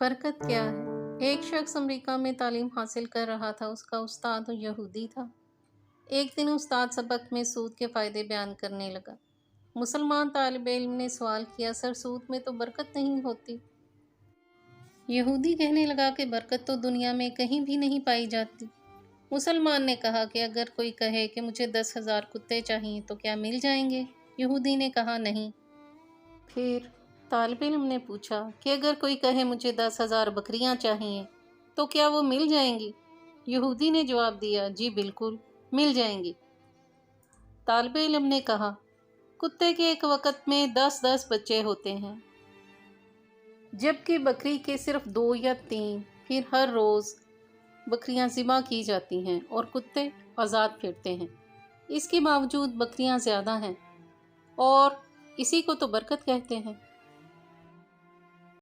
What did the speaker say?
बरकत क्या है? एक शख्स अमेरिका में तालीम हासिल कर रहा था। उसका उस्ताद यहूदी था। एक दिन उस्ताद सबक में सूद के फ़ायदे बयान करने लगा। मुसलमान तालिब इल्म ने सवाल किया, सर सूद में तो बरकत नहीं होती। यहूदी कहने लगा कि बरकत तो दुनिया में कहीं भी नहीं पाई जाती। मुसलमान ने कहा कि अगर कोई कहे कि मुझे 10,000 कुत्ते चाहिए तो क्या मिल जाएंगे? यहूदी ने कहा नहीं। फिर तालिब इल्म ने पूछा कि अगर कोई कहे मुझे 10,000 बकरियां चाहिए तो क्या वो मिल जाएंगी? यहूदी ने जवाब दिया, जी बिल्कुल मिल जाएंगी। तालिब इल्म ने कहा, कुत्ते के एक वक्त में 10-10 बच्चे होते हैं, जबकि बकरी के सिर्फ 2 या 3। फिर हर रोज़ बकरियां ज़िबा की जाती हैं और कुत्ते आज़ाद फिरते हैं। इसके बावजूद बकरियां ज़्यादा हैं और इसी को तो बरकत कहते हैं।